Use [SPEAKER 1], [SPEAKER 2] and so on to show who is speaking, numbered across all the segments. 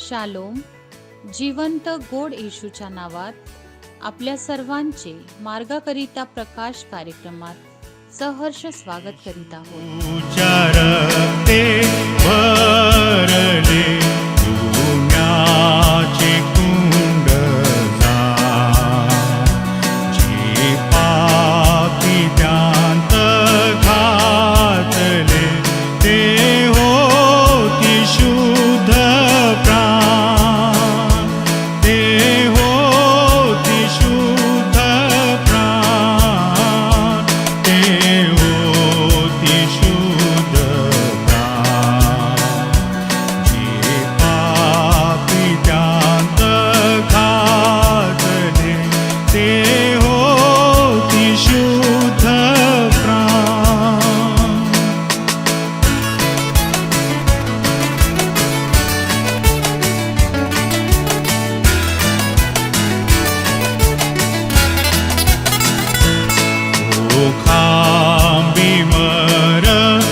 [SPEAKER 1] Shalom. जिवंत गोड येशूच्या नावात आपल्या सर्वांचे मार्गाकरिता प्रकाश कार्यक्रमात सहर्ष स्वागत करीत आहोत.
[SPEAKER 2] उच्चारते भरले पुण्याचे कुंड जे पापी त्यांत घातले ते होती शुद्ध प्राण, ते होती शुद्ध प्राण, ते होती शुद्ध प्राण. जे पापी त्यांत घातले ते होती शुद्ध प्राण. खांबी मरणारा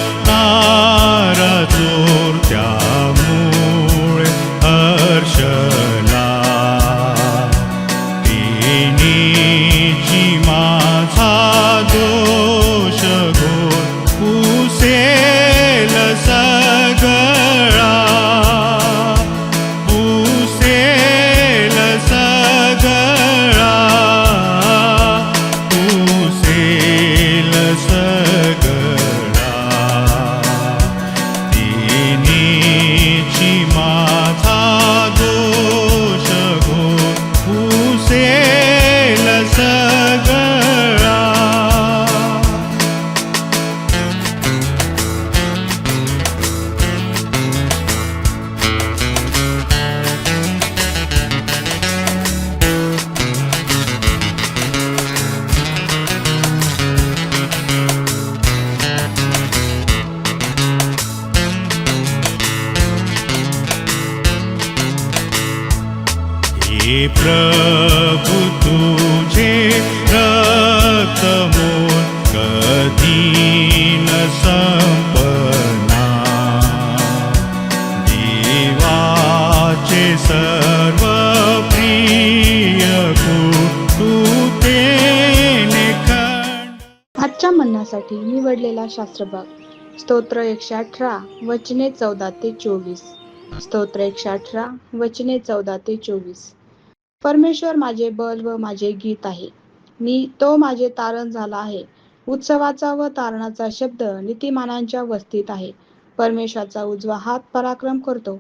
[SPEAKER 2] चोरट्या मुळे हर्षला तिनीची माझा दोष घोर पुसेल सगळा, पुसेल सगळा, पुसेल सगळा. तिनीची माझा दोष घोर पुसेल सगळा. हे प्रभु तुझे रक्त मोल कधी न संपणार. देवाचे सर्व प्रिय तू तेने खंड.
[SPEAKER 3] आजच्या म्हणण्यासाठी निवडलेला शास्त्रभाग स्तोत्र 118 वचने 14 ते 24. स्तोत्र 118 वचने 14 ते 24. परमेश्वर माझे बल व माझे गीत आहे, तो माझे तारण झाला आहे. उत्सवाचा व तारणाचा शब्द नीतिमानांच्या वस्तीत आहे. परमेश्वराचा उजवा हात पराक्रम करतो.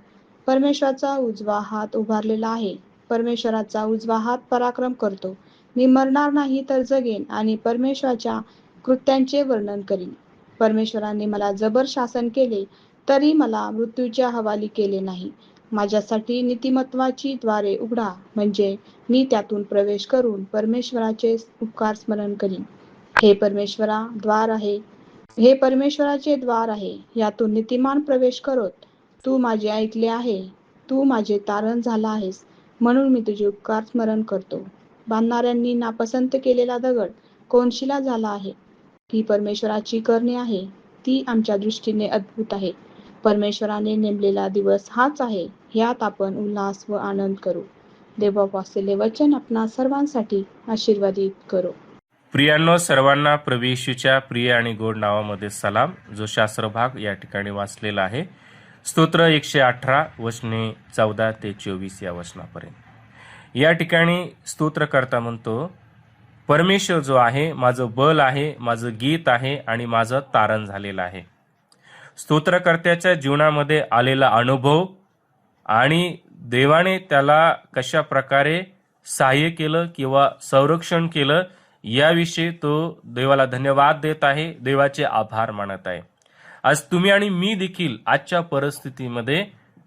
[SPEAKER 3] परमेश्वराचा उजवा हात उभारलेला आहे. परमेश्वराचा उजवा हात पराक्रम करतो. मी मरणार नाही तर जगेन आणि परमेश्वराच्या कृत्यांचे वर्णन करीन. परमेश्वराने मला जबर शासन केले तरी मला मृत्यूच्या हवाली केले नाही. माझ्यासाठी नीतिमत्वाची द्वारे उघडा, म्हणजे मी त्यातून प्रवेश करून परमेश्वराचे उपकार स्मरण करीन. हे परमेश्वरा द्वार आहे, हे परमेश्वराचे द्वार आहे, यातून नीतिमान प्रवेश करोत. तू माझे ऐकले आहे, तू माझे तारण झाला आहेस, म्हणून मी तुझे उपकार स्मरण करतो. बांधणाऱ्यांनी नापसंत केलेला दगड कोनशिला झाला आहे. ही परमेश्वराची करणी आहे, ती आमच्या दृष्टीने अद्भुत आहे. परमेश्वराने नेमलेला दिवस हाच आहे, यात आपण उल्हास व आनंद करू. देवबापासलेले वचन आपणा सर्वांसाठी आशीर्वादित करो.
[SPEAKER 4] प्रियांनो, सर्वांना प्रभू येशूच्या प्रिय आणि गोड नावामध्ये सलाम. जो शास्त्रभाग या ठिकाणी वाचलेला आहे, स्तोत्र 118 वचने 14 ते 24 या वचनापर्यंत. या ठिकाणी स्तोत्रकर्ता म्हणतो, परमेश्वर जो आहे माझं बल आहे, माझं गीत आहे आणि माझं तारण झालेलं आहे. स्तोत्रकर्त्याच्या जीवनामध्ये आलेला अनुभव आणि देवाने त्याला कशा प्रकारे सहाय्य केलं किंवा संरक्षण केलं याविषयी तो देवाला धन्यवाद देत आहे, देवाचे आभार मानत आहे. आज तुम्ही आणि मी देखील आजच्या परिस्थितीमध्ये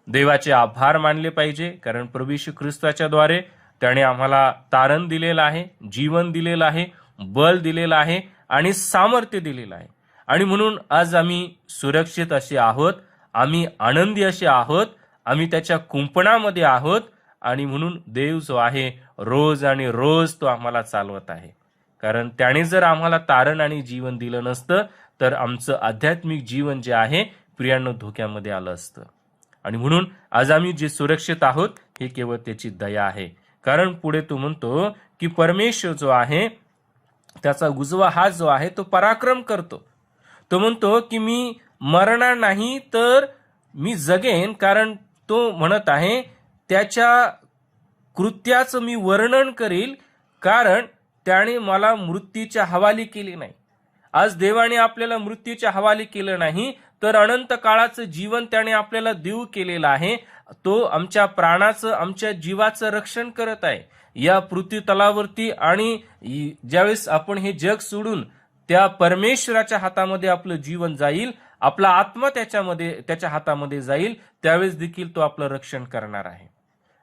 [SPEAKER 4] देवाचे आभार मानले पाहिजे, कारण प्रभू येशू ख्रिस्ताच्या द्वारे त्याने आम्हाला तारण दिलेलं आहे, जीवन दिलेलं आहे, बल दिलेलं आहे आणि सामर्थ्य दिलेलं आहे. आणि म्हणून आज आम्ही सुरक्षित असे आहोत, आम्ही आनंदी असे आहोत, आम्ही त्याच्या कुंपणामध्ये आहोत. आणि म्हणून देव जो आहे रोज आणि रोज तो आम्हाला चालवत आहे. कारण त्याने जर आम्हाला तारण आणि जीवन दिलं नसतं तर आमचं आध्यात्मिक जीवन जे आहे प्रियांनो धोक्यामध्ये आलं असतं. आणि म्हणून आज आम्ही जे सुरक्षित आहोत हे केवळ त्याची दया आहे. कारण पुढे तो म्हणतो की परमेश्वर जो आहे त्याचा उजवा हात जो आहे तो पराक्रम करतो. तो म्हणतो की मी मरणार नाही तर मी जगेन, कारण तो म्हणत आहे त्याच्या कृत्याचं मी वर्णन करील, कारण त्याने मला मृत्यूच्या हवाली केली नाही. आज देवाने आपल्याला मृत्यूच्या हवाली केलं नाही, तर अनंत काळाचं जीवन त्याने आपल्याला देऊ केलेलं आहे. तो आमच्या प्राणाचं, आमच्या जीवाचं रक्षण करत आहे या पृथ्वी तलावरती. आणि ज्यावेळेस आपण हे जग सोडून त्या परमेश्वराच्या हातामध्ये आपलं जीवन जाईल, आपला आत्मा त्याच्या हातामध्ये जाईल, त्यावेळेस देखील तो आपलं रक्षण करणार आहे.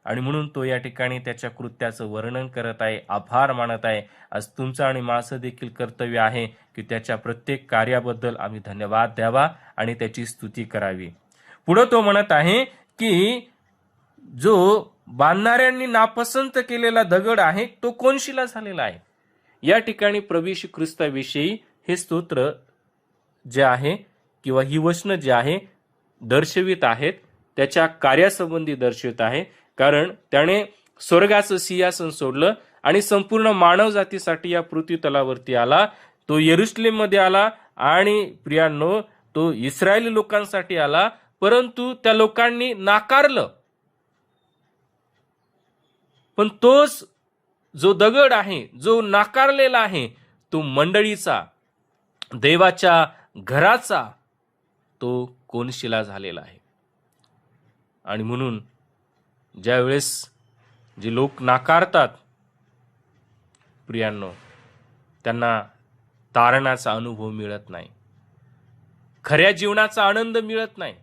[SPEAKER 4] आणि म्हणून तो या ठिकाणी त्याच्या कृत्याचं वर्णन करत आहे, आभार मानत आहे. आज तुमचं आणि माझं देखील कर्तव्य आहे की त्याच्या प्रत्येक कार्याबद्दल आम्ही धन्यवाद द्यावा आणि त्याची स्तुती करावी. पुढे तो म्हणत आहे की जो बांधणाऱ्यांनी नापसंत केलेला दगड आहे तो कोनशिला झालेला आहे. या ठिकाणी प्रभू येशू ख्रिस्ताविषयी हे स्तोत्र जे आहे किंवा ही वचनं जे आहे दर्शवित आहेत, त्याच्या कार्यासंबंधी दर्शवित आहे. कारण त्याने स्वर्गाचं सिंहासन सोडलं आणि संपूर्ण मानव जातीसाठी या पृथ्वी तलावरती आला. तो यरुशलेम मध्ये आला आणि प्रियांनो तो इस्रायली लोकांसाठी आला, परंतु त्या लोकांनी नाकारलं. पण तोच जो दगड आहे, जो नाकारलेला आहे, तो मंडळीचा, देवाच्या घराचा तो कोनशिला झालेला आहे. आणि म्हणून ज्या वेळेस जे लोक नाकारतात प्रियांनो, त्यांना तारणाचा अनुभव मिळत नाही, खऱ्या जीवनाचा आनंद मिळत नाही.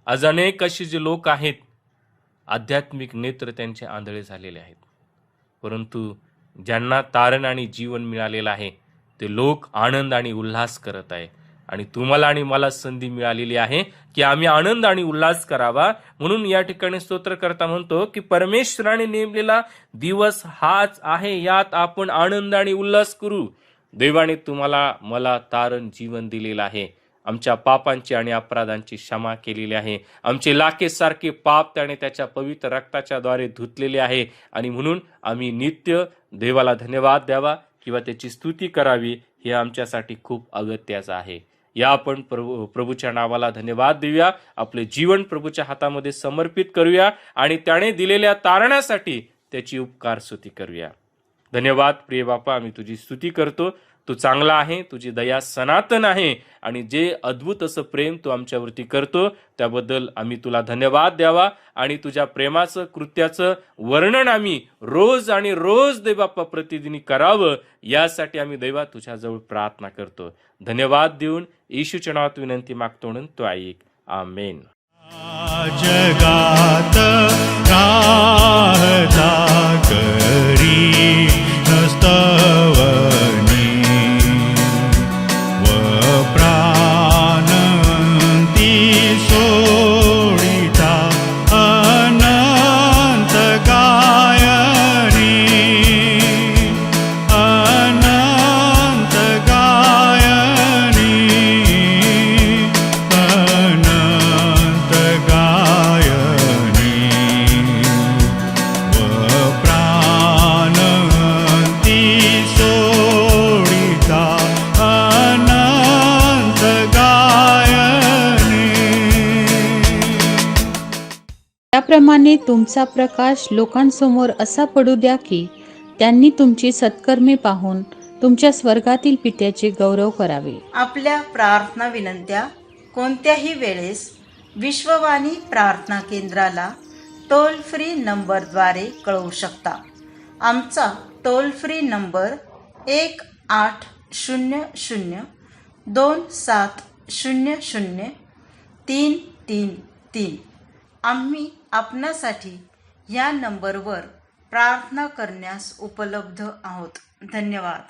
[SPEAKER 4] आज अनेक असे जे लोक आहेत, आध्यात्मिक नेत्र त्यांचे आंधळे झालेले आहेत, परंतु ज्यांना तारण आणि जीवन मिळालेलं आहे ते लोक आनंद आणि उल्हास करत आहे. आणि तुम्हाला आणि मला संधी मिळालेली आहे की आम्ही आनंद आणि उल्हास करावा. म्हणून या ठिकाणी स्तोत्रकर्ता म्हणतो की परमेश्वराने नेमलेला दिवस हाच आहे, यात आपण आनंद आणि उल्हास करू. देवाने तुम्हाला मला तारण जीवन दिलेलं आहे, आमच्या पापांची आणि अपराधांची क्षमा केलेली आहे, आमचे लाखेसारखे पाप त्याने त्याच्या पवित्र रक्ताच्या द्वारे धुतलेले आहे. आणि म्हणून आम्ही नित्य देवाला धन्यवाद द्यावा किंवा त्याची स्तुती करावी, हे आमच्यासाठी खूप अगत्याचं आहे. या आपण प्रभूच्या नावाला धन्यवाद देऊया, आपले जीवन प्रभूच्या हातामध्ये समर्पित करूया आणि त्याने दिलेल्या तारणासाठी त्याची उपकार स्तुती करूया. धन्यवाद प्रिय बापा, आम्ही तुझी स्तुती करतो. तू चांगला आहे, तुझी दया सनातन आहे आणि जे अद्भुत असं प्रेम तू आमच्यावरती करतो त्याबद्दल आम्ही तुला धन्यवाद द्यावा. आणि तुझ्या प्रेमाचं, कृत्याचं वर्णन आम्ही रोज आणि रोज देवबाप्पा प्रतिदिनी करावं, यासाठी आम्ही देवा तुझ्याजवळ प्रार्थना करतो. धन्यवाद देऊन येशूच्या नावात विनंती मागतो म्हणून तो ऐक. आमेन.
[SPEAKER 2] जगात राहता करी नस्तवनी व प्राणंती सोडिता अनंत गायनी अनंत गायनी अनंत गायनी व प्राणंती सोडिता अनंत गायनी.
[SPEAKER 1] त्याप्रमाणे तुमचा प्रकाश लोकांसमोर असा पडू द्या की त्यांनी तुमची सत्कर्मे पाहून तुमच्या स्वर्गातील पित्याचे गौरव करावे.
[SPEAKER 5] आपल्या प्रार्थना विनंत्या कोणत्याही वेळेस विश्ववाणी प्रार्थना केंद्राला टोल फ्री नंबरद्वारे कळवू शकता. आमचा टोल फ्री नंबर 1800-2700-333. आम्ही आपणासाठी या नंबरवर प्रार्थना करण्यास उपलब्ध आहोत. धन्यवाद.